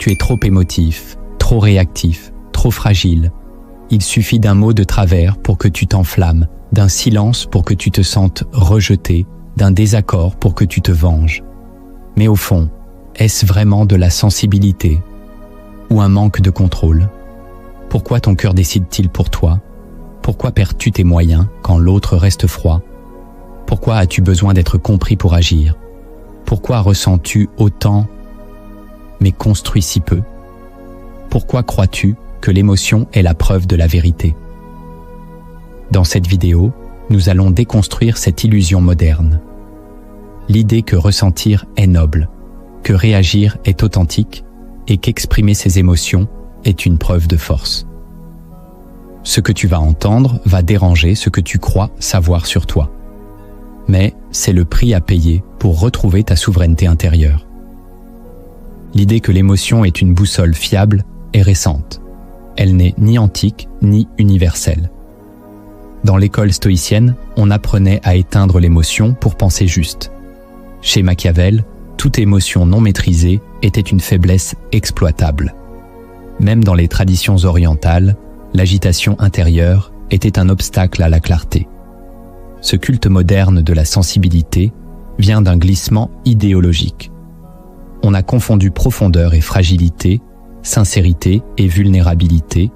Tu es trop émotif, trop réactif, trop fragile. Il suffit d'un mot de travers pour que tu t'enflammes, d'un silence pour que tu te sentes rejeté, d'un désaccord pour que tu te venges. Mais au fond, est-ce vraiment de la sensibilité ou un manque de contrôle? Pourquoi ton cœur décide-t-il pour toi? Pourquoi perds-tu tes moyens quand l'autre reste froid? Pourquoi as-tu besoin d'être compris pour agir? Pourquoi ressens-tu autant mais construis si peu? Pourquoi crois-tu que l'émotion est la preuve de la vérité? Dans cette vidéo, nous allons déconstruire cette illusion moderne. L'idée que ressentir est noble, que réagir est authentique et qu'exprimer ses émotions est une preuve de force. Ce que tu vas entendre va déranger ce que tu crois savoir sur toi. Mais c'est le prix à payer pour retrouver ta souveraineté intérieure. L'idée que l'émotion est une boussole fiable est récente. Elle n'est ni antique ni universelle. Dans l'école stoïcienne, on apprenait à éteindre l'émotion pour penser juste. Chez Machiavel, toute émotion non maîtrisée était une faiblesse exploitable. Même dans les traditions orientales, l'agitation intérieure était un obstacle à la clarté. Ce culte moderne de la sensibilité vient d'un glissement idéologique. On a confondu profondeur et fragilité, sincérité et vulnérabilité,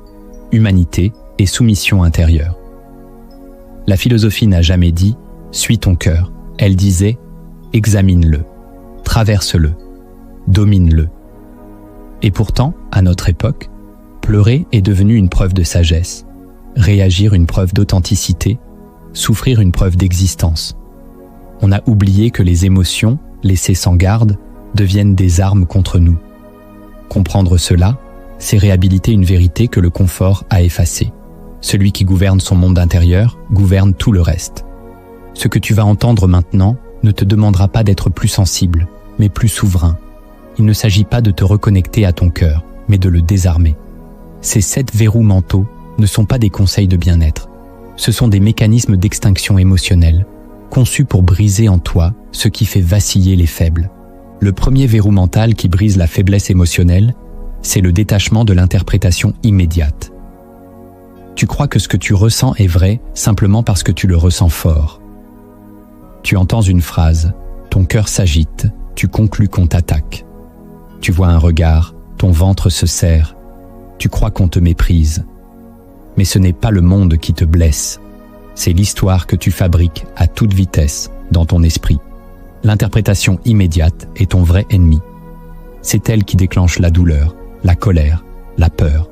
humanité et soumission intérieure. La philosophie n'a jamais dit « suis ton cœur », elle disait « examine-le, traverse-le, domine-le ». Et pourtant, à notre époque, pleurer est devenu une preuve de sagesse, réagir une preuve d'authenticité, souffrir une preuve d'existence. On a oublié que les émotions, laissées sans garde, deviennent des armes contre nous. Comprendre cela, c'est réhabiliter une vérité que le confort a effacée. Celui qui gouverne son monde intérieur gouverne tout le reste. Ce que tu vas entendre maintenant ne te demandera pas d'être plus sensible, mais plus souverain. Il ne s'agit pas de te reconnecter à ton cœur, mais de le désarmer. Ces 7 verrous mentaux ne sont pas des conseils de bien-être. Ce sont des mécanismes d'extinction émotionnelle, conçus pour briser en toi ce qui fait vaciller les faibles. Le premier verrou mental qui brise la faiblesse émotionnelle, c'est le détachement de l'interprétation immédiate. Tu crois que ce que tu ressens est vrai simplement parce que tu le ressens fort. Tu entends une phrase, ton cœur s'agite, tu conclus qu'on t'attaque. Tu vois un regard, ton ventre se serre, tu crois qu'on te méprise. Mais ce n'est pas le monde qui te blesse, c'est l'histoire que tu fabriques à toute vitesse dans ton esprit. L'interprétation immédiate est ton vrai ennemi. C'est elle qui déclenche la douleur, la colère, la peur.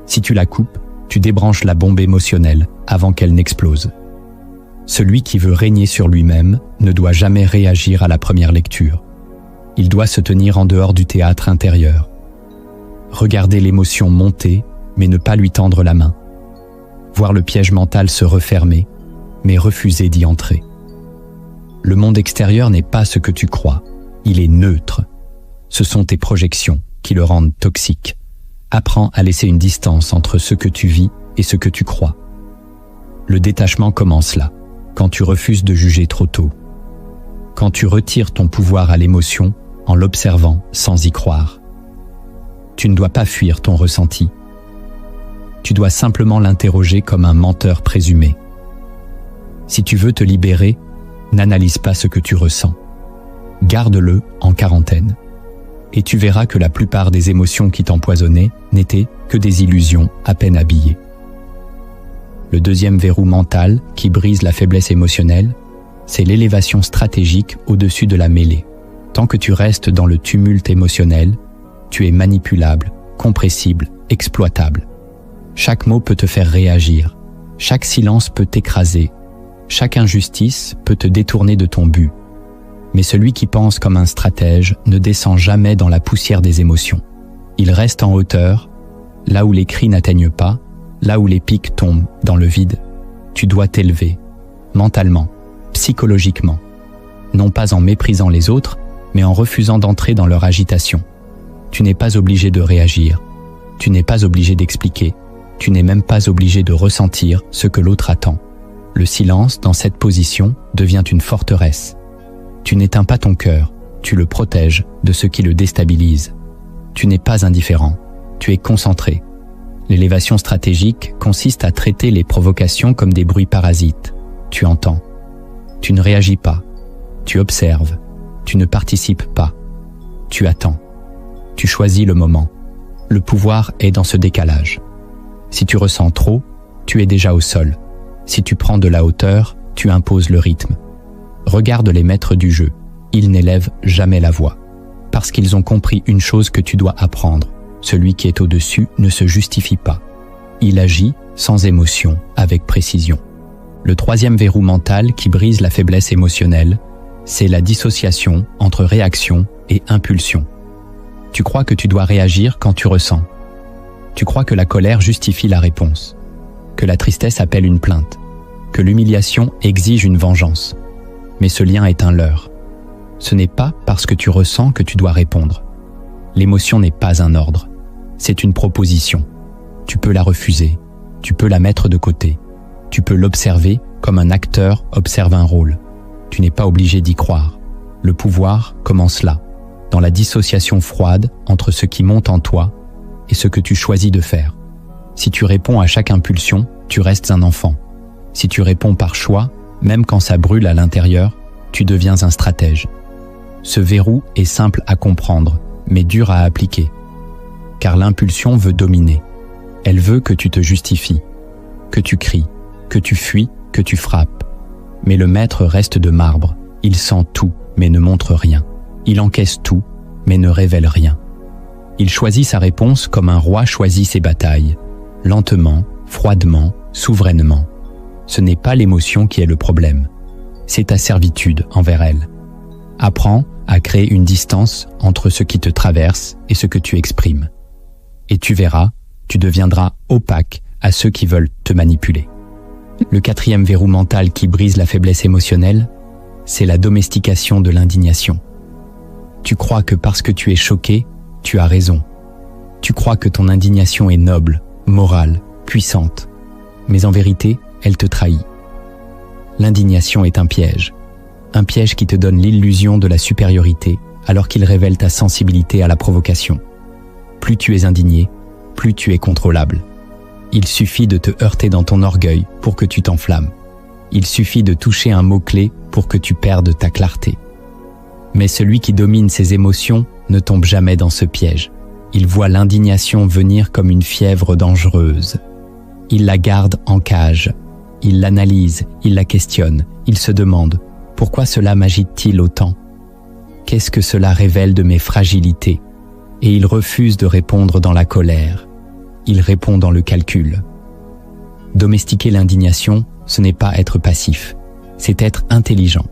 Si tu la coupes, tu débranches la bombe émotionnelle avant qu'elle n'explose. Celui qui veut régner sur lui-même ne doit jamais réagir à la première lecture. Il doit se tenir en dehors du théâtre intérieur. Regarder l'émotion monter, mais ne pas lui tendre la main. Voir le piège mental se refermer, mais refuser d'y entrer. Le monde extérieur n'est pas ce que tu crois, il est neutre. Ce sont tes projections qui le rendent toxique. Apprends à laisser une distance entre ce que tu vis et ce que tu crois. Le détachement commence là, quand tu refuses de juger trop tôt. Quand tu retires ton pouvoir à l'émotion en l'observant sans y croire. Tu ne dois pas fuir ton ressenti. Tu dois simplement l'interroger comme un menteur présumé. Si tu veux te libérer, n'analyse pas ce que tu ressens. Garde-le en quarantaine. Et tu verras que la plupart des émotions qui t'empoisonnaient n'étaient que des illusions à peine habillées. Le deuxième verrou mental qui brise la faiblesse émotionnelle, c'est l'élévation stratégique au-dessus de la mêlée. Tant que tu restes dans le tumulte émotionnel, tu es manipulable, compressible, exploitable. Chaque mot peut te faire réagir. Chaque silence peut t'écraser. Chaque injustice peut te détourner de ton but. Mais celui qui pense comme un stratège ne descend jamais dans la poussière des émotions. Il reste en hauteur, là où les cris n'atteignent pas, là où les pics tombent dans le vide. Tu dois t'élever, mentalement, psychologiquement. Non pas en méprisant les autres, mais en refusant d'entrer dans leur agitation. Tu n'es pas obligé de réagir. Tu n'es pas obligé d'expliquer. Tu n'es même pas obligé de ressentir ce que l'autre attend. Le silence, dans cette position, devient une forteresse. Tu n'éteins pas ton cœur, tu le protèges de ce qui le déstabilise. Tu n'es pas indifférent, tu es concentré. L'élévation stratégique consiste à traiter les provocations comme des bruits parasites. Tu entends. Tu ne réagis pas. Tu observes. Tu ne participes pas. Tu attends. Tu choisis le moment. Le pouvoir est dans ce décalage. Si tu ressens trop, tu es déjà au sol. Si tu prends de la hauteur, tu imposes le rythme. Regarde les maîtres du jeu. Ils n'élèvent jamais la voix. Parce qu'ils ont compris une chose que tu dois apprendre. Celui qui est au-dessus ne se justifie pas. Il agit sans émotion, avec précision. Le troisième verrou mental qui brise la faiblesse émotionnelle, c'est la dissociation entre réaction et impulsion. Tu crois que tu dois réagir quand tu ressens. Tu crois que la colère justifie la réponse, que la tristesse appelle une plainte, que l'humiliation exige une vengeance. Mais ce lien est un leurre. Ce n'est pas parce que tu ressens que tu dois répondre. L'émotion n'est pas un ordre, c'est une proposition. Tu peux la refuser, tu peux la mettre de côté, tu peux l'observer comme un acteur observe un rôle. Tu n'es pas obligé d'y croire. Le pouvoir commence là, dans la dissociation froide entre ce qui monte en toi et ce que tu choisis de faire. Si tu réponds à chaque impulsion, tu restes un enfant. Si tu réponds par choix, même quand ça brûle à l'intérieur, tu deviens un stratège. Ce verrou est simple à comprendre, mais dur à appliquer. Car l'impulsion veut dominer. Elle veut que tu te justifies, que tu cries, que tu fuis, que tu frappes. Mais le maître reste de marbre. Il sent tout, mais ne montre rien. Il encaisse tout, mais ne révèle rien. Il choisit sa réponse comme un roi choisit ses batailles. Lentement, froidement, souverainement. Ce n'est pas l'émotion qui est le problème. C'est ta servitude envers elle. Apprends à créer une distance entre ce qui te traverse et ce que tu exprimes. Et tu verras, tu deviendras opaque à ceux qui veulent te manipuler. Le quatrième verrou mental qui brise la faiblesse émotionnelle, c'est la domestication de l'indignation. Tu crois que parce que tu es choqué, tu as raison. Tu crois que ton indignation est noble, morale, puissante. Mais en vérité, elle te trahit. L'indignation est un piège qui te donne l'illusion de la supériorité alors qu'il révèle ta sensibilité à la provocation. Plus tu es indigné, plus tu es contrôlable. Il suffit de te heurter dans ton orgueil pour que tu t'enflammes. Il suffit de toucher un mot-clé pour que tu perdes ta clarté. Mais celui qui domine ses émotions ne tombe jamais dans ce piège. Il voit l'indignation venir comme une fièvre dangereuse. Il la garde en cage. Il l'analyse, il la questionne, il se demande « Pourquoi cela m'agite-t-il autant ? Qu'est-ce que cela révèle de mes fragilités ?» Et il refuse de répondre dans la colère. Il répond dans le calcul. Domestiquer l'indignation, ce n'est pas être passif, c'est être intelligent.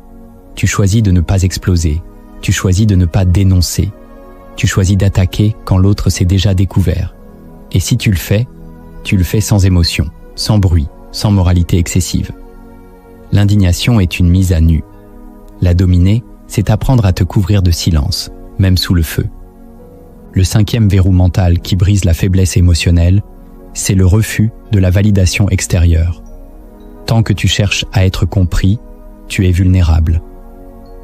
Tu choisis de ne pas exploser, tu choisis de ne pas dénoncer, tu choisis d'attaquer quand l'autre s'est déjà découvert. Et si tu le fais sans émotion, sans bruit, sans moralité excessive. L'indignation est une mise à nu. La dominer, c'est apprendre à te couvrir de silence, même sous le feu. Le cinquième verrou mental qui brise la faiblesse émotionnelle, c'est le refus de la validation extérieure. Tant que tu cherches à être compris, tu es vulnérable.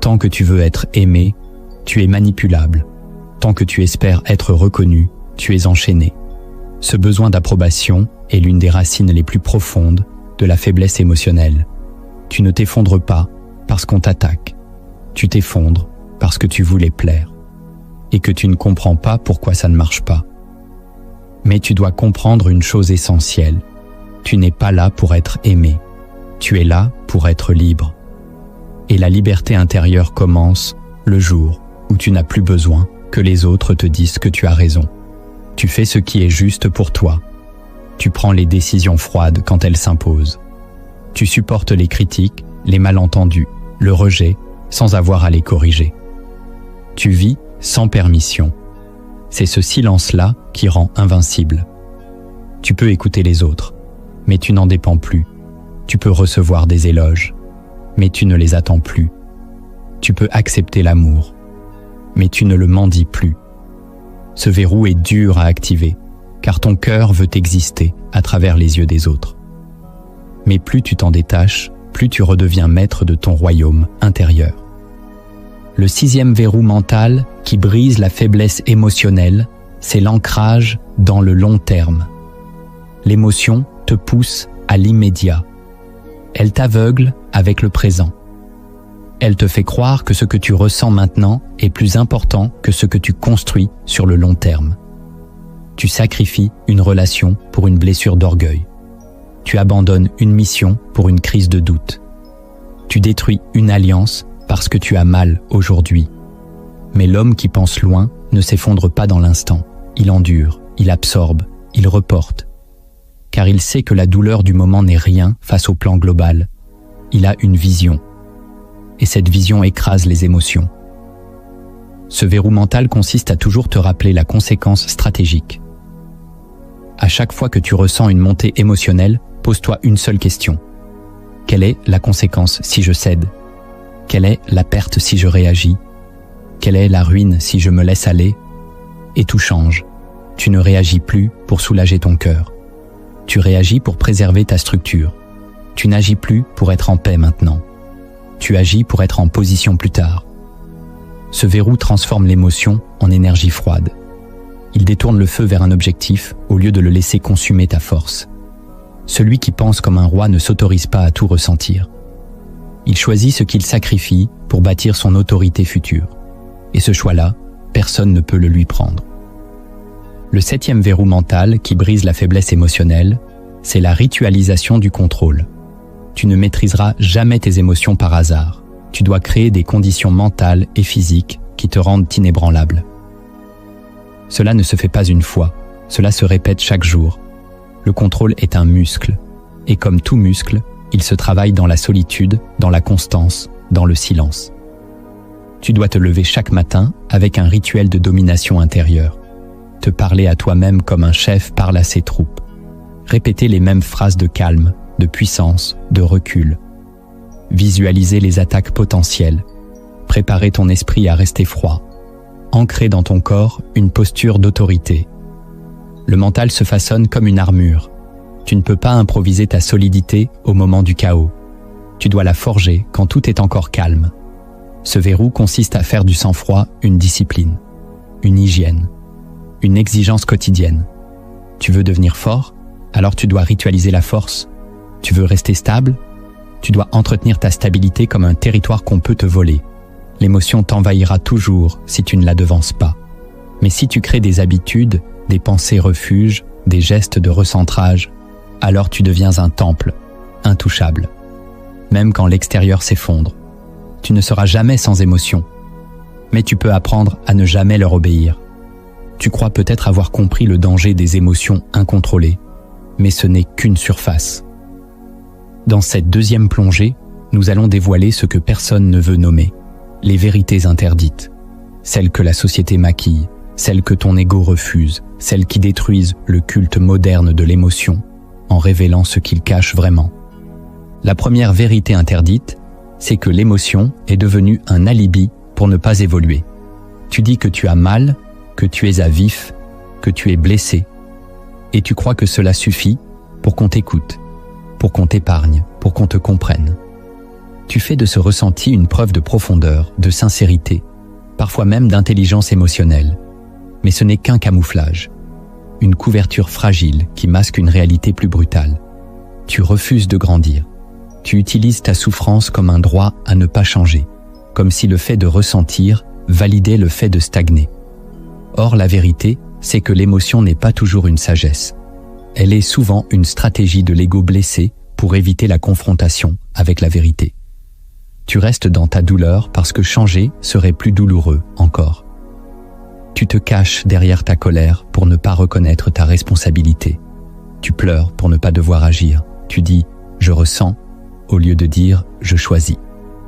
Tant que tu veux être aimé, tu es manipulable. Tant que tu espères être reconnu, tu es enchaîné. Ce besoin d'approbation est l'une des racines les plus profondes de la faiblesse émotionnelle. Tu ne t'effondres pas parce qu'on t'attaque. Tu t'effondres parce que tu voulais plaire. Et que tu ne comprends pas pourquoi ça ne marche pas. Mais tu dois comprendre une chose essentielle. Tu n'es pas là pour être aimé. Tu es là pour être libre. Et la liberté intérieure commence le jour où tu n'as plus besoin que les autres te disent que tu as raison. Tu fais ce qui est juste pour toi. Tu prends les décisions froides quand elles s'imposent. Tu supportes les critiques, les malentendus, le rejet, sans avoir à les corriger. Tu vis sans permission. C'est ce silence-là qui rend invincible. Tu peux écouter les autres, mais tu n'en dépends plus. Tu peux recevoir des éloges, mais tu ne les attends plus. Tu peux accepter l'amour, mais tu ne le mendies plus. Ce verrou est dur à activer, car ton cœur veut exister à travers les yeux des autres. Mais plus tu t'en détaches, plus tu redeviens maître de ton royaume intérieur. Le sixième verrou mental qui brise la faiblesse émotionnelle, c'est l'ancrage dans le long terme. L'émotion te pousse à l'immédiat. Elle t'aveugle avec le présent. Elle te fait croire que ce que tu ressens maintenant est plus important que ce que tu construis sur le long terme. Tu sacrifies une relation pour une blessure d'orgueil. Tu abandonnes une mission pour une crise de doute. Tu détruis une alliance parce que tu as mal aujourd'hui. Mais l'homme qui pense loin ne s'effondre pas dans l'instant. Il endure, il absorbe, il reporte. Car il sait que la douleur du moment n'est rien face au plan global. Il a une vision. Et cette vision écrase les émotions. Ce verrou mental consiste à toujours te rappeler la conséquence stratégique. À chaque fois que tu ressens une montée émotionnelle, pose-toi une seule question. Quelle est la conséquence si je cède? Quelle est la perte si je réagis? Quelle est la ruine si je me laisse aller? Et tout change. Tu ne réagis plus pour soulager ton cœur. Tu réagis pour préserver ta structure. Tu n'agis plus pour être en paix maintenant. Tu agis pour être en position plus tard. Ce verrou transforme l'émotion en énergie froide. Il détourne le feu vers un objectif au lieu de le laisser consumer ta force. Celui qui pense comme un roi ne s'autorise pas à tout ressentir. Il choisit ce qu'il sacrifie pour bâtir son autorité future. Et ce choix-là, personne ne peut le lui prendre. Le 7e verrou mental qui brise la faiblesse émotionnelle, c'est la ritualisation du contrôle. Tu ne maîtriseras jamais tes émotions par hasard. Tu dois créer des conditions mentales et physiques qui te rendent inébranlable. Cela ne se fait pas une fois, cela se répète chaque jour. Le contrôle est un muscle, et comme tout muscle, il se travaille dans la solitude, dans la constance, dans le silence. Tu dois te lever chaque matin avec un rituel de domination intérieure. Te parler à toi-même comme un chef parle à ses troupes. Répéter les mêmes phrases de calme, de puissance, de recul. Visualiser les attaques potentielles. Préparer ton esprit à rester froid. Ancrer dans ton corps une posture d'autorité. Le mental se façonne comme une armure. Tu ne peux pas improviser ta solidité au moment du chaos. Tu dois la forger quand tout est encore calme. Ce verrou consiste à faire du sang-froid une discipline, une hygiène, une exigence quotidienne. Tu veux devenir fort? Alors tu dois ritualiser la force. Tu veux rester stable? Tu dois entretenir ta stabilité comme un territoire qu'on peut te voler. L'émotion t'envahira toujours si tu ne la devances pas. Mais si tu crées des habitudes, des pensées refuges, des gestes de recentrage, alors tu deviens un temple, intouchable. Même quand l'extérieur s'effondre. Tu ne seras jamais sans émotion. Mais tu peux apprendre à ne jamais leur obéir. Tu crois peut-être avoir compris le danger des émotions incontrôlées, mais ce n'est qu'une surface. Dans cette deuxième plongée, nous allons dévoiler ce que personne ne veut nommer, les vérités interdites, celles que la société maquille, celles que ton ego refuse, celles qui détruisent le culte moderne de l'émotion, en révélant ce qu'il cache vraiment. La première vérité interdite, c'est que l'émotion est devenue un alibi pour ne pas évoluer. Tu dis que tu as mal, que tu es à vif, que tu es blessé, et tu crois que cela suffit pour qu'on t'écoute, pour qu'on t'épargne, pour qu'on te comprenne. Tu fais de ce ressenti une preuve de profondeur, de sincérité, parfois même d'intelligence émotionnelle. Mais ce n'est qu'un camouflage, une couverture fragile qui masque une réalité plus brutale. Tu refuses de grandir. Tu utilises ta souffrance comme un droit à ne pas changer, comme si le fait de ressentir validait le fait de stagner. Or, la vérité, c'est que l'émotion n'est pas toujours une sagesse. Elle est souvent une stratégie de l'ego blessé pour éviter la confrontation avec la vérité. Tu restes dans ta douleur parce que changer serait plus douloureux encore. Tu te caches derrière ta colère pour ne pas reconnaître ta responsabilité. Tu pleures pour ne pas devoir agir. Tu dis « je ressens » au lieu de dire « je choisis ».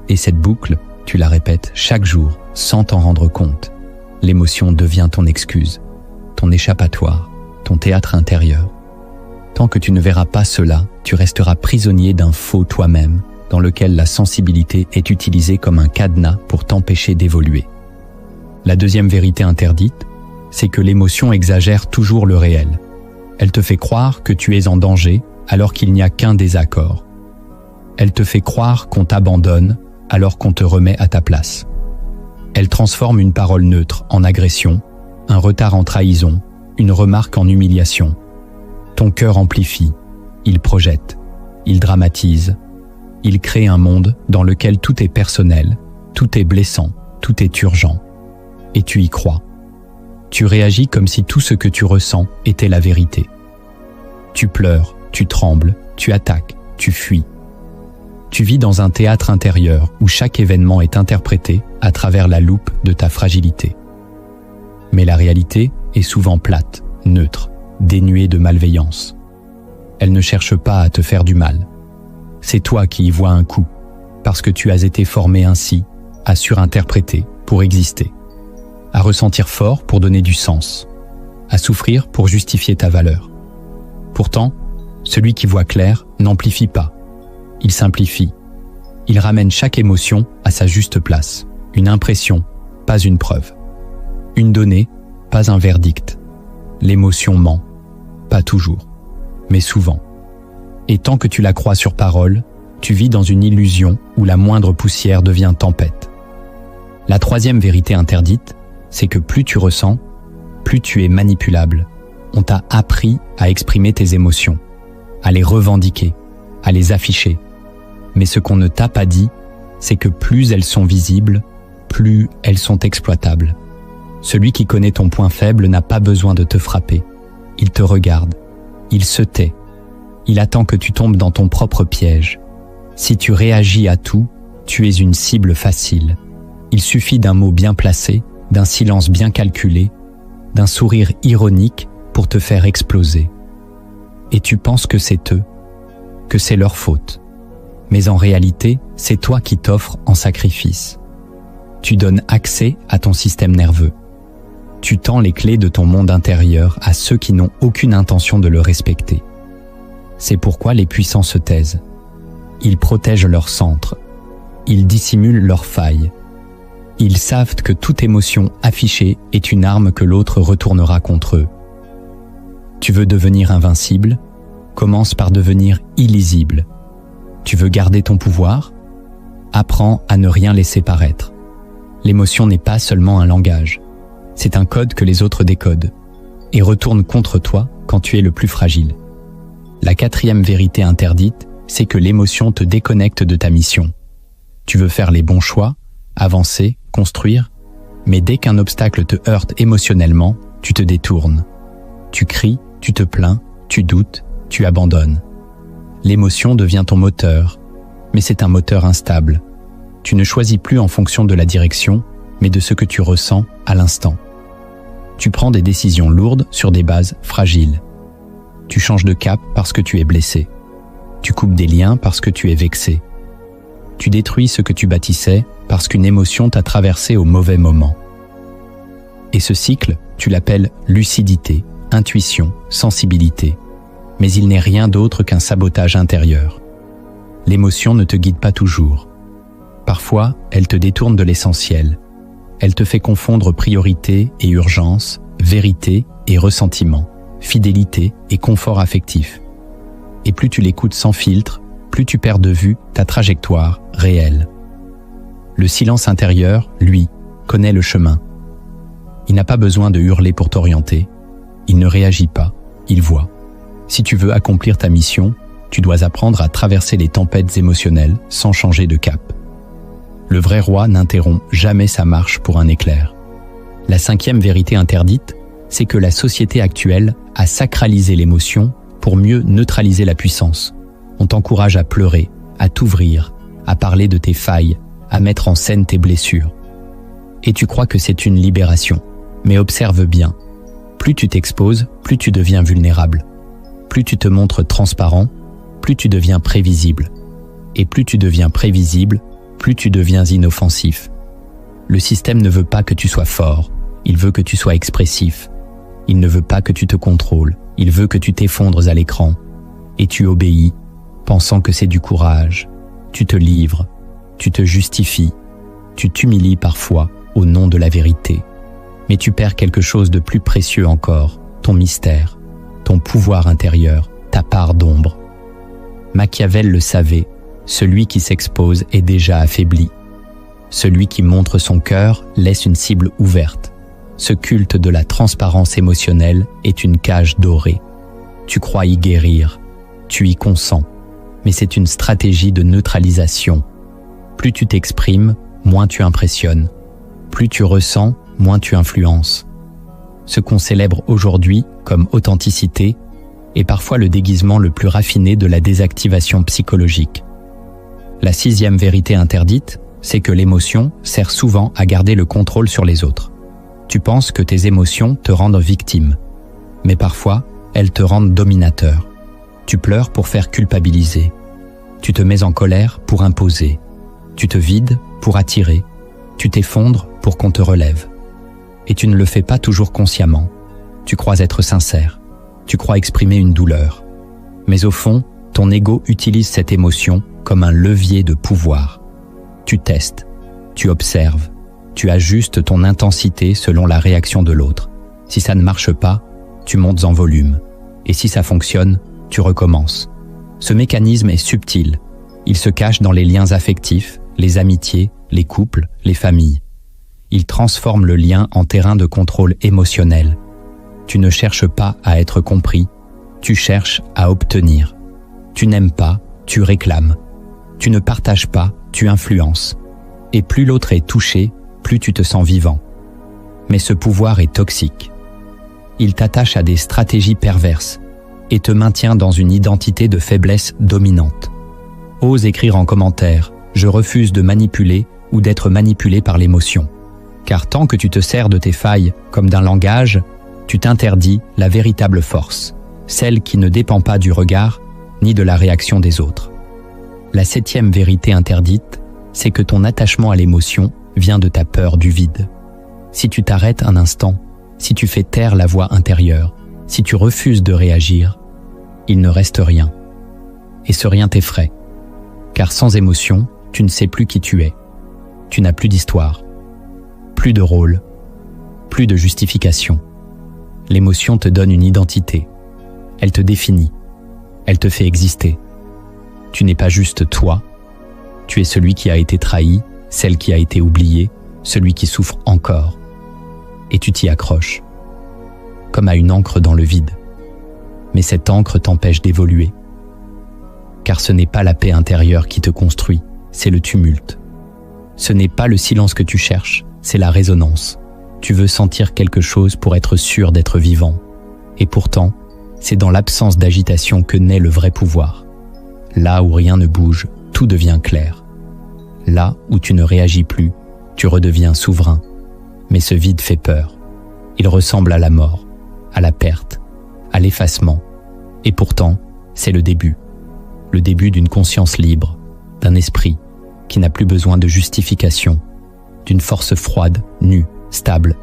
Et cette boucle, tu la répètes chaque jour sans t'en rendre compte. L'émotion devient ton excuse, ton échappatoire, ton théâtre intérieur. Tant que tu ne verras pas cela, tu resteras prisonnier d'un faux toi-même dans lequel la sensibilité est utilisée comme un cadenas pour t'empêcher d'évoluer. La deuxième vérité interdite, c'est que l'émotion exagère toujours le réel. Elle te fait croire que tu es en danger alors qu'il n'y a qu'un désaccord. Elle te fait croire qu'on t'abandonne alors qu'on te remet à ta place. Elle transforme une parole neutre en agression, un retard en trahison, une remarque en humiliation. Ton cœur amplifie, il projette, il dramatise, il crée un monde dans lequel tout est personnel, tout est blessant, tout est urgent. Et tu y crois. Tu réagis comme si tout ce que tu ressens était la vérité. Tu pleures, tu trembles, tu attaques, tu fuis. Tu vis dans un théâtre intérieur où chaque événement est interprété à travers la loupe de ta fragilité. Mais la réalité est souvent plate, neutre, dénuée de malveillance. Elle ne cherche pas à te faire du mal. C'est toi qui y vois un coup, parce que tu as été formé ainsi, à surinterpréter pour exister, à ressentir fort pour donner du sens, à souffrir pour justifier ta valeur. Pourtant, celui qui voit clair n'amplifie pas, il simplifie. Il ramène chaque émotion à sa juste place. Une impression, pas une preuve. Une donnée, pas un verdict. L'émotion ment, pas toujours, mais souvent. Et tant que tu la crois sur parole, tu vis dans une illusion où la moindre poussière devient tempête. La troisième vérité interdite, c'est que plus tu ressens, plus tu es manipulable. On t'a appris à exprimer tes émotions, à les revendiquer, à les afficher. Mais ce qu'on ne t'a pas dit, c'est que plus elles sont visibles, plus elles sont exploitables. Celui qui connaît ton point faible n'a pas besoin de te frapper. Il te regarde, il se tait, il attend que tu tombes dans ton propre piège. Si tu réagis à tout, tu es une cible facile. Il suffit d'un mot bien placé, d'un silence bien calculé, d'un sourire ironique pour te faire exploser. Et tu penses que c'est eux, que c'est leur faute. Mais en réalité, c'est toi qui t'offres en sacrifice. Tu donnes accès à ton système nerveux. Tu tends les clés de ton monde intérieur à ceux qui n'ont aucune intention de le respecter. C'est pourquoi les puissants se taisent. Ils protègent leur centre. Ils dissimulent leurs failles. Ils savent que toute émotion affichée est une arme que l'autre retournera contre eux. Tu veux devenir invincible? Commence par devenir illisible. Tu veux garder ton pouvoir? Apprends à ne rien laisser paraître. L'émotion n'est pas seulement un langage. C'est un code que les autres décodent et retournent contre toi quand tu es le plus fragile. La quatrième vérité interdite, c'est que l'émotion te déconnecte de ta mission. Tu veux faire les bons choix, avancer, construire, mais dès qu'un obstacle te heurte émotionnellement, tu te détournes. Tu cries, tu te plains, tu doutes, tu abandonnes. L'émotion devient ton moteur, mais c'est un moteur instable. Tu ne choisis plus en fonction de la direction, mais de ce que tu ressens à l'instant. Tu prends des décisions lourdes sur des bases fragiles. Tu changes de cap parce que tu es blessé. Tu coupes des liens parce que tu es vexé. Tu détruis ce que tu bâtissais parce qu'une émotion t'a traversé au mauvais moment. Et ce cycle, tu l'appelles lucidité, intuition, sensibilité. Mais il n'est rien d'autre qu'un sabotage intérieur. L'émotion ne te guide pas toujours. Parfois, elle te détourne de l'essentiel. Elle te fait confondre priorité et urgence, vérité et ressentiment, fidélité et confort affectif. Et plus tu l'écoutes sans filtre, plus tu perds de vue ta trajectoire réelle. Le silence intérieur, lui, connaît le chemin. Il n'a pas besoin de hurler pour t'orienter. Il ne réagit pas, il voit. Si tu veux accomplir ta mission, tu dois apprendre à traverser les tempêtes émotionnelles sans changer de cap. Le vrai roi n'interrompt jamais sa marche pour un éclair. La cinquième vérité interdite, c'est que la société actuelle a sacralisé l'émotion pour mieux neutraliser la puissance. On t'encourage à pleurer, à t'ouvrir, à parler de tes failles, à mettre en scène tes blessures. Et tu crois que c'est une libération. Mais observe bien. Plus tu t'exposes, plus tu deviens vulnérable. Plus tu te montres transparent, plus tu deviens prévisible. Et plus tu deviens prévisible, plus tu deviens inoffensif. Le système ne veut pas que tu sois fort, il veut que tu sois expressif. Il ne veut pas que tu te contrôles, il veut que tu t'effondres à l'écran. Et tu obéis, pensant que c'est du courage. Tu te livres, tu te justifies, tu t'humilies parfois au nom de la vérité. Mais tu perds quelque chose de plus précieux encore, ton mystère, ton pouvoir intérieur, ta part d'ombre. Machiavel le savait, celui qui s'expose est déjà affaibli. Celui qui montre son cœur laisse une cible ouverte. Ce culte de la transparence émotionnelle est une cage dorée. Tu crois y guérir, tu y consens, mais c'est une stratégie de neutralisation. Plus tu t'exprimes, moins tu impressionnes. Plus tu ressens, moins tu influences. Ce qu'on célèbre aujourd'hui comme authenticité est parfois le déguisement le plus raffiné de la désactivation psychologique. La 6e vérité interdite, c'est que l'émotion sert souvent à garder le contrôle sur les autres. Tu penses que tes émotions te rendent victime, mais parfois, elles te rendent dominateur. Tu pleures pour faire culpabiliser. Tu te mets en colère pour imposer. Tu te vides pour attirer. Tu t'effondres pour qu'on te relève. Et tu ne le fais pas toujours consciemment. Tu crois être sincère. Tu crois exprimer une douleur. Mais au fond, ton ego utilise cette émotion comme un levier de pouvoir. Tu testes, tu observes, tu ajustes ton intensité selon la réaction de l'autre. Si ça ne marche pas, tu montes en volume. Et si ça fonctionne, tu recommences. Ce mécanisme est subtil. Il se cache dans les liens affectifs, les amitiés, les couples, les familles. Il transforme le lien en terrain de contrôle émotionnel. Tu ne cherches pas à être compris, tu cherches à obtenir. Tu n'aimes pas, tu réclames. Tu ne partages pas, tu influences. Et plus l'autre est touché, plus tu te sens vivant. Mais ce pouvoir est toxique. Il t'attache à des stratégies perverses et te maintient dans une identité de faiblesse dominante. Ose écrire en commentaire « Je refuse de manipuler » ou d'être manipulé par l'émotion. Car tant que tu te sers de tes failles comme d'un langage, tu t'interdis la véritable force, celle qui ne dépend pas du regard ni de la réaction des autres. La 7e vérité interdite, c'est que ton attachement à l'émotion vient de ta peur du vide. Si tu t'arrêtes un instant, si tu fais taire la voix intérieure, si tu refuses de réagir, il ne reste rien. Et ce rien t'effraie. Car sans émotion, tu ne sais plus qui tu es. Tu n'as plus d'histoire, plus de rôle, plus de justification. L'émotion te donne une identité. Elle te définit. Elle te fait exister. Tu n'es pas juste toi. Tu es celui qui a été trahi, celle qui a été oubliée, celui qui souffre encore. Et tu t'y accroches, comme à une encre dans le vide. Mais cette encre t'empêche d'évoluer. Car ce n'est pas la paix intérieure qui te construit, c'est le tumulte. Ce n'est pas le silence que tu cherches, c'est la résonance. Tu veux sentir quelque chose pour être sûr d'être vivant. Et pourtant, c'est dans l'absence d'agitation que naît le vrai pouvoir. Là où rien ne bouge, tout devient clair. Là où tu ne réagis plus, tu redeviens souverain. Mais ce vide fait peur. Il ressemble à la mort, à la perte, à l'effacement. Et pourtant, c'est le début. Le début d'une conscience libre, d'un esprit qui n'a plus besoin de justification, d'une force froide, nue, stable.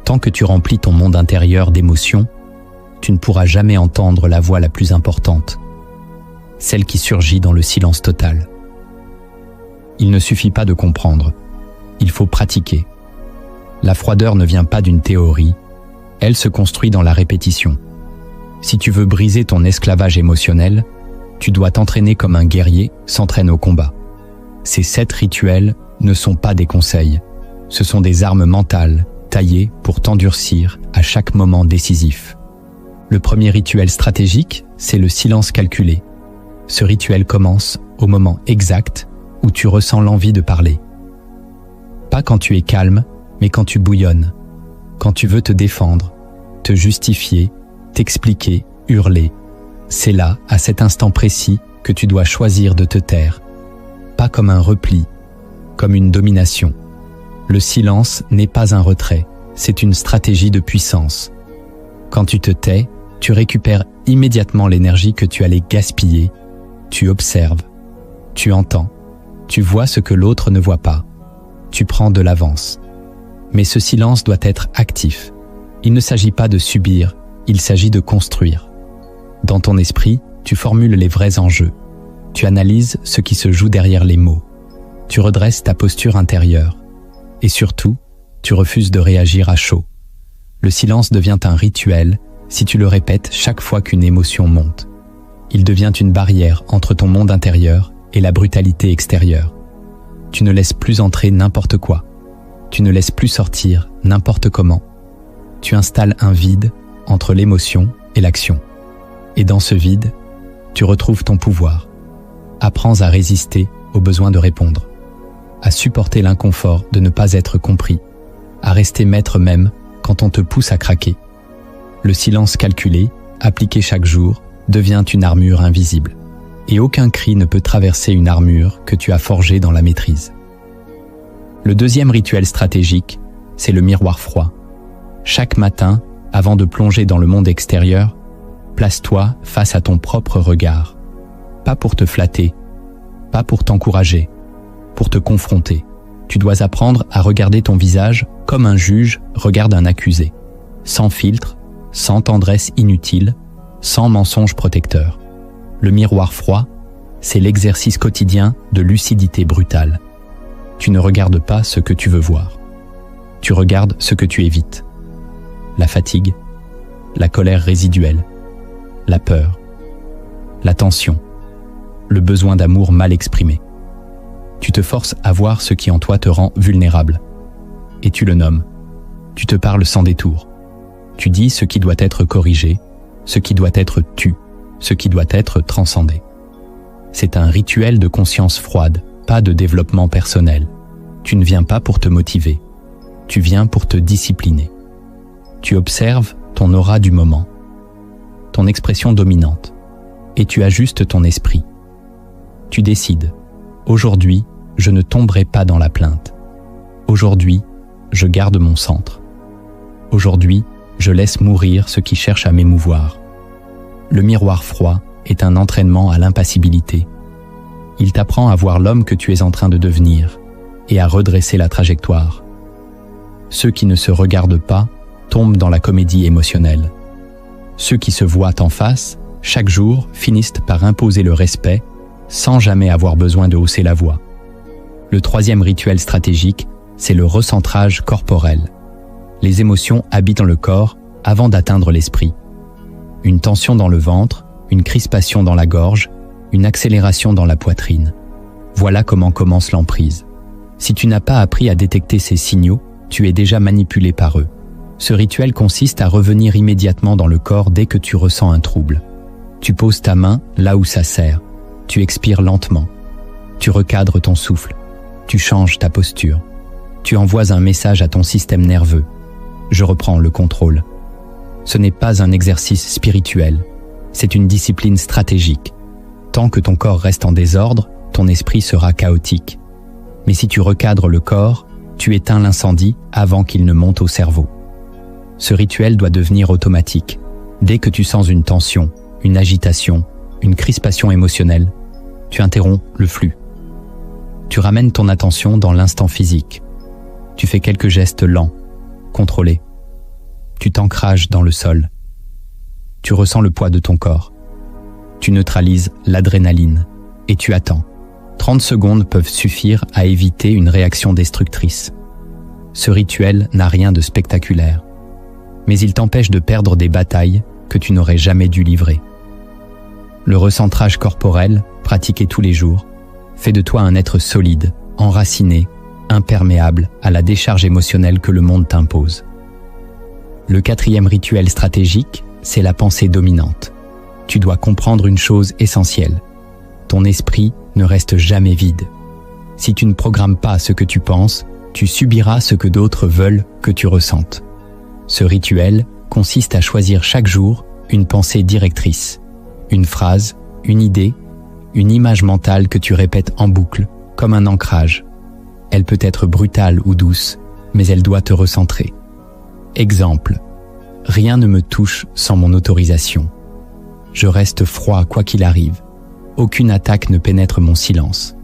Tant que tu remplis ton monde intérieur d'émotions, tu ne pourras jamais entendre la voix la plus importante, celle qui surgit dans le silence total. Il ne suffit pas de comprendre, il faut pratiquer. La froideur ne vient pas d'une théorie, elle se construit dans la répétition. Si tu veux briser ton esclavage émotionnel, tu dois t'entraîner comme un guerrier s'entraîne au combat. Ces 7 rituels ne sont pas des conseils, ce sont des armes mentales taillées pour t'endurcir à chaque moment décisif. Le premier rituel stratégique, c'est le silence calculé. Ce rituel commence au moment exact où tu ressens l'envie de parler. Pas quand tu es calme, mais quand tu bouillonnes, quand tu veux te défendre, te justifier, t'expliquer, hurler. C'est là, à cet instant précis, que tu dois choisir de te taire. Pas comme un repli, comme une domination. Le silence n'est pas un retrait, c'est une stratégie de puissance. Quand tu te tais, tu récupères immédiatement l'énergie que tu allais gaspiller. Tu observes, tu entends, tu vois ce que l'autre ne voit pas. Tu prends de l'avance. Mais ce silence doit être actif. Il ne s'agit pas de subir, il s'agit de construire. Dans ton esprit, tu formules les vrais enjeux. Tu analyses ce qui se joue derrière les mots. Tu redresses ta posture intérieure. Et surtout, tu refuses de réagir à chaud. Le silence devient un rituel si tu le répètes chaque fois qu'une émotion monte. Il devient une barrière entre ton monde intérieur et la brutalité extérieure. Tu ne laisses plus entrer n'importe quoi. Tu ne laisses plus sortir n'importe comment. Tu installes un vide entre l'émotion et l'action. Et dans ce vide, tu retrouves ton pouvoir. Apprends à résister au besoin de répondre, à supporter l'inconfort de ne pas être compris, à rester maître même quand on te pousse à craquer. Le silence calculé, appliqué chaque jour, devient une armure invisible. Et aucun cri ne peut traverser une armure que tu as forgée dans la maîtrise. Le deuxième rituel stratégique, c'est le miroir froid. Chaque matin, avant de plonger dans le monde extérieur, place-toi face à ton propre regard. Pas pour te flatter, pas pour t'encourager, pour te confronter. Tu dois apprendre à regarder ton visage comme un juge regarde un accusé, sans filtre, sans tendresse inutile, sans mensonge protecteur. Le miroir froid, c'est l'exercice quotidien de lucidité brutale. Tu ne regardes pas ce que tu veux voir. Tu regardes ce que tu évites. La fatigue, la colère résiduelle, la peur, la tension, le besoin d'amour mal exprimé. Tu te forces à voir ce qui en toi te rend vulnérable. Et tu le nommes. Tu te parles sans détour. Tu dis ce qui doit être corrigé, ce qui doit être tu, ce qui doit être transcendé. C'est un rituel de conscience froide, pas de développement personnel. Tu ne viens pas pour te motiver. Tu viens pour te discipliner. Tu observes ton aura du moment, ton expression dominante, et tu ajustes ton esprit. Tu décides. Aujourd'hui, je ne tomberai pas dans la plainte. Aujourd'hui, je garde mon centre. Aujourd'hui, je laisse mourir ce qui cherche à m'émouvoir. Le miroir froid est un entraînement à l'impassibilité. Il t'apprend à voir l'homme que tu es en train de devenir et à redresser la trajectoire. Ceux qui ne se regardent pas tombent dans la comédie émotionnelle. Ceux qui se voient en face, chaque jour, finissent par imposer le respect sans jamais avoir besoin de hausser la voix. Le troisième rituel stratégique, c'est le recentrage corporel. Les émotions habitent le corps avant d'atteindre l'esprit. Une tension dans le ventre, une crispation dans la gorge, une accélération dans la poitrine. Voilà comment commence l'emprise. Si tu n'as pas appris à détecter ces signaux, tu es déjà manipulé par eux. Ce rituel consiste à revenir immédiatement dans le corps dès que tu ressens un trouble. Tu poses ta main là où ça serre. Tu expires lentement. Tu recadres ton souffle. Tu changes ta posture. Tu envoies un message à ton système nerveux. Je reprends le contrôle. Ce n'est pas un exercice spirituel. C'est une discipline stratégique. Tant que ton corps reste en désordre, ton esprit sera chaotique. Mais si tu recadres le corps, tu éteins l'incendie avant qu'il ne monte au cerveau. Ce rituel doit devenir automatique. Dès que tu sens une tension, une agitation, une crispation émotionnelle, tu interromps le flux. Tu ramènes ton attention dans l'instant physique. Tu fais quelques gestes lents, contrôlés. Tu t'ancrages dans le sol. Tu ressens le poids de ton corps. Tu neutralises l'adrénaline et tu attends. 30 secondes peuvent suffire à éviter une réaction destructrice. Ce rituel n'a rien de spectaculaire, mais il t'empêche de perdre des batailles que tu n'aurais jamais dû livrer. Le recentrage corporel, pratiqué tous les jours, fait de toi un être solide, enraciné, imperméable à la décharge émotionnelle que le monde t'impose. Le quatrième rituel stratégique, c'est la pensée dominante. Tu dois comprendre une chose essentielle. Ton esprit ne reste jamais vide. Si tu ne programmes pas ce que tu penses, tu subiras ce que d'autres veulent que tu ressentes. Ce rituel consiste à choisir chaque jour une pensée directrice, une phrase, une idée, une image mentale que tu répètes en boucle, comme un ancrage. Elle peut être brutale ou douce, mais elle doit te recentrer. Exemple, rien ne me touche sans mon autorisation. Je reste froid quoi qu'il arrive. Aucune attaque ne pénètre mon silence.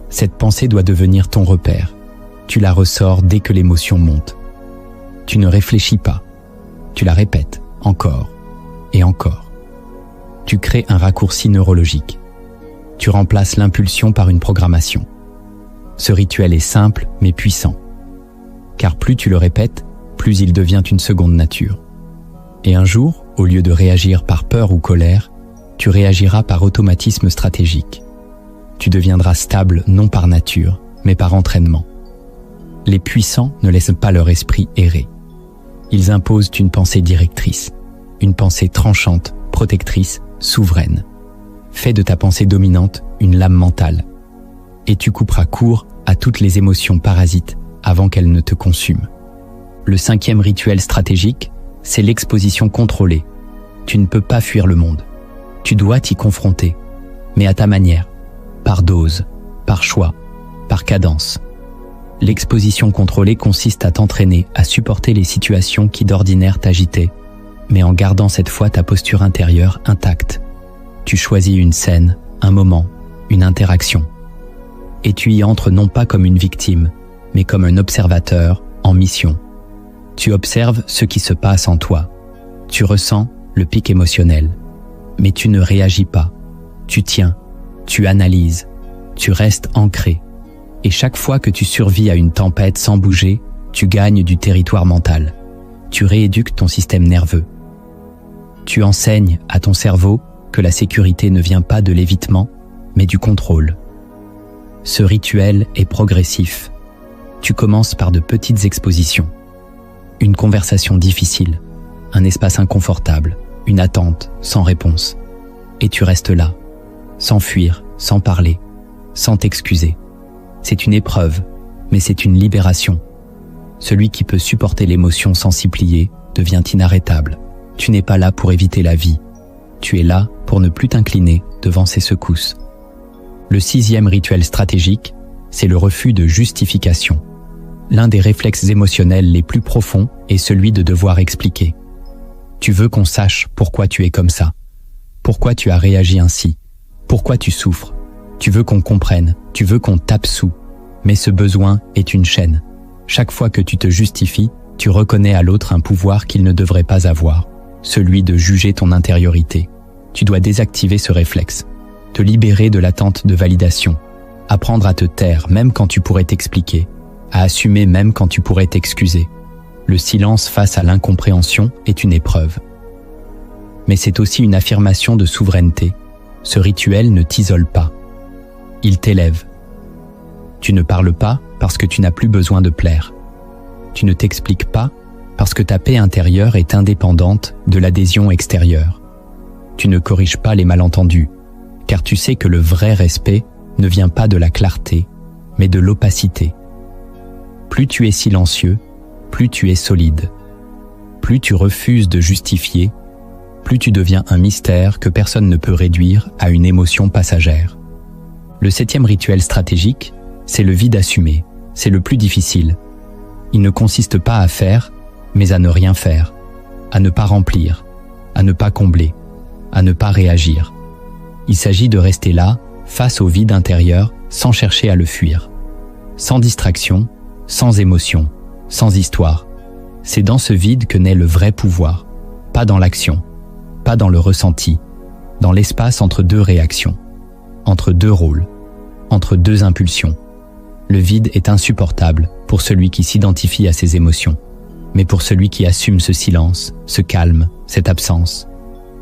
Cette pensée doit devenir ton repère. Tu la ressors dès que l'émotion monte. Tu ne réfléchis pas. Tu la répètes encore et encore. Tu crées un raccourci neurologique. Tu remplaces l'impulsion par une programmation. Ce rituel est simple mais puissant. Car plus tu le répètes, plus il devient une seconde nature. Et un jour, au lieu de réagir par peur ou colère, tu réagiras par automatisme stratégique. Tu deviendras stable non par nature, mais par entraînement. Les puissants ne laissent pas leur esprit errer. Ils imposent une pensée directrice, une pensée tranchante, protectrice, souveraine. Fais de ta pensée dominante une lame mentale. Et tu couperas court à toutes les émotions parasites avant qu'elles ne te consument. Le 5e rituel stratégique, c'est l'exposition contrôlée. Tu ne peux pas fuir le monde. Tu dois t'y confronter, mais à ta manière, par dose, par choix, par cadence. L'exposition contrôlée consiste à t'entraîner à supporter les situations qui d'ordinaire t'agitaient, mais en gardant cette fois ta posture intérieure intacte. Tu choisis une scène, un moment, une interaction. Et tu y entres non pas comme une victime, mais comme un observateur en mission. Tu observes ce qui se passe en toi. Tu ressens le pic émotionnel. Mais tu ne réagis pas. Tu tiens, tu analyses, tu restes ancré. Et chaque fois que tu survis à une tempête sans bouger, tu gagnes du territoire mental. Tu rééduques ton système nerveux. Tu enseignes à ton cerveau que la sécurité ne vient pas de l'évitement, mais du contrôle. Ce rituel est progressif. Tu commences par de petites expositions. Une conversation difficile, un espace inconfortable, une attente sans réponse. Et tu restes là, sans fuir, sans parler, sans t'excuser. C'est une épreuve, mais c'est une libération. Celui qui peut supporter l'émotion sans s'y plier devient inarrêtable. Tu n'es pas là pour éviter la vie. Tu es là pour ne plus t'incliner devant ses secousses. Le 6e rituel stratégique, c'est le refus de justification. L'un des réflexes émotionnels les plus profonds est celui de devoir expliquer. Tu veux qu'on sache pourquoi tu es comme ça, pourquoi tu as réagi ainsi, pourquoi tu souffres. Tu veux qu'on comprenne, tu veux qu'on t'absout. Mais ce besoin est une chaîne. Chaque fois que tu te justifies, tu reconnais à l'autre un pouvoir qu'il ne devrait pas avoir, celui de juger ton intériorité. Tu dois désactiver ce réflexe, te libérer de l'attente de validation, apprendre à te taire même quand tu pourrais t'expliquer, à assumer même quand tu pourrais t'excuser. Le silence face à l'incompréhension est une épreuve. Mais c'est aussi une affirmation de souveraineté. Ce rituel ne t'isole pas. Il t'élève. Tu ne parles pas parce que tu n'as plus besoin de plaire. Tu ne t'expliques pas parce que ta paix intérieure est indépendante de l'adhésion extérieure. Tu ne corriges pas les malentendus, car tu sais que le vrai respect ne vient pas de la clarté, mais de l'opacité. Plus tu es silencieux, plus tu es solide. Plus tu refuses de justifier, plus tu deviens un mystère que personne ne peut réduire à une émotion passagère. Le 7e rituel stratégique, c'est le vide assumé. C'est le plus difficile. Il ne consiste pas à faire, mais à ne rien faire, à ne pas remplir, à ne pas combler, à ne pas réagir. Il s'agit de rester là, face au vide intérieur, sans chercher à le fuir. Sans distraction, sans émotion, sans histoire. C'est dans ce vide que naît le vrai pouvoir, pas dans l'action, pas dans le ressenti, dans l'espace entre deux réactions, entre deux rôles, entre deux impulsions. Le vide est insupportable pour celui qui s'identifie à ses émotions, mais pour celui qui assume ce silence, ce calme, cette absence,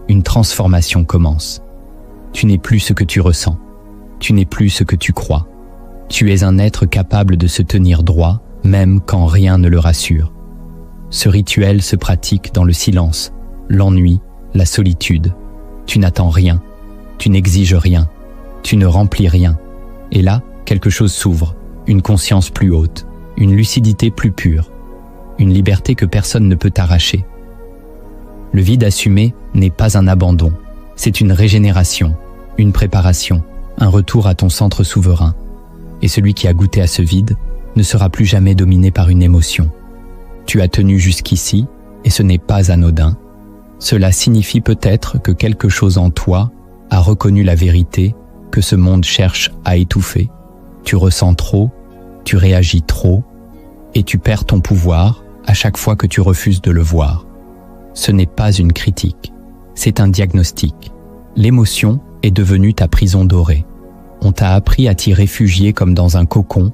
une transformation commence. Tu n'es plus ce que tu ressens, tu n'es plus ce que tu crois. Tu es un être capable de se tenir droit, même quand rien ne le rassure. Ce rituel se pratique dans le silence, l'ennui, la solitude. Tu n'attends rien, tu n'exiges rien, tu ne remplis rien. Et là, quelque chose s'ouvre, une conscience plus haute, une lucidité plus pure, une liberté que personne ne peut t'arracher. Le vide assumé n'est pas un abandon, c'est une régénération, une préparation, un retour à ton centre souverain. Et celui qui a goûté à ce vide ne sera plus jamais dominé par une émotion. Tu as tenu jusqu'ici, et ce n'est pas anodin. Cela signifie peut-être que quelque chose en toi a reconnu la vérité que ce monde cherche à étouffer. Tu ressens trop, tu réagis trop, et tu perds ton pouvoir à chaque fois que tu refuses de le voir. Ce n'est pas une critique, c'est un diagnostic. L'émotion est devenue ta prison dorée. On t'a appris à t'y réfugier comme dans un cocon,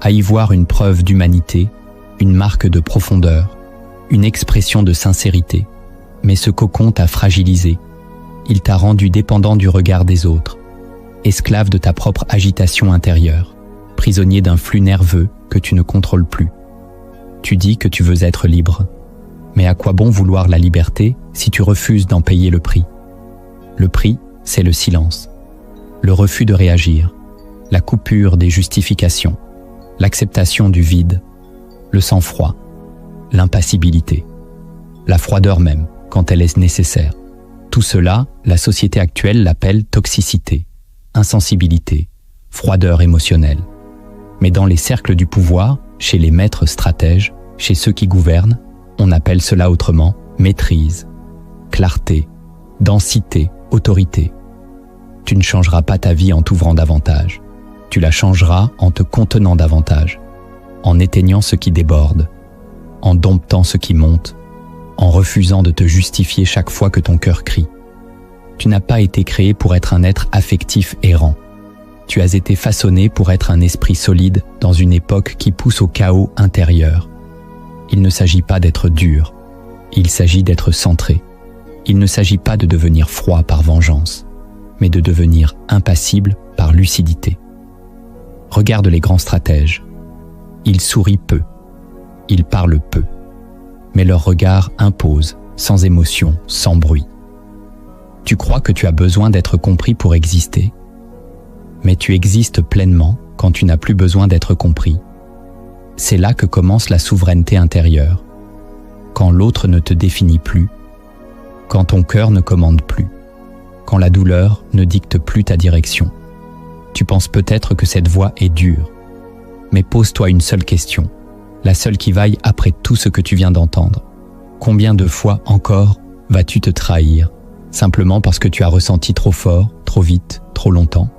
à y voir une preuve d'humanité, une marque de profondeur, une expression de sincérité. Mais ce cocon t'a fragilisé. Il t'a rendu dépendant du regard des autres, esclave de ta propre agitation intérieure, prisonnier d'un flux nerveux que tu ne contrôles plus. Tu dis que tu veux être libre. Mais à quoi bon vouloir la liberté si tu refuses d'en payer le prix? Le prix, c'est le silence, le refus de réagir, la coupure des justifications, l'acceptation du vide, le sang-froid, l'impassibilité, la froideur même, quand elle est nécessaire. Tout cela, la société actuelle l'appelle toxicité, insensibilité, froideur émotionnelle. Mais dans les cercles du pouvoir, chez les maîtres stratèges, chez ceux qui gouvernent, on appelle cela autrement maîtrise, clarté, densité, autorité. Tu ne changeras pas ta vie en t'ouvrant davantage. Tu la changeras en te contenant davantage, en éteignant ce qui déborde, en domptant ce qui monte, en refusant de te justifier chaque fois que ton cœur crie. Tu n'as pas été créé pour être un être affectif errant. Tu as été façonné pour être un esprit solide dans une époque qui pousse au chaos intérieur. Il ne s'agit pas d'être dur, il s'agit d'être centré. Il ne s'agit pas de devenir froid par vengeance, mais de devenir impassible par lucidité. Regarde les grands stratèges. Ils sourient peu, ils parlent peu, mais leur regard impose, sans émotion, sans bruit. Tu crois que tu as besoin d'être compris pour exister, mais tu existes pleinement quand tu n'as plus besoin d'être compris. C'est là que commence la souveraineté intérieure, quand l'autre ne te définit plus, quand ton cœur ne commande plus, quand la douleur ne dicte plus ta direction. Tu penses peut-être que cette voie est dure, mais pose-toi une seule question, la seule qui vaille après tout ce que tu viens d'entendre. Combien de fois encore vas-tu te trahir, simplement parce que tu as ressenti trop fort, trop vite, trop longtemps ?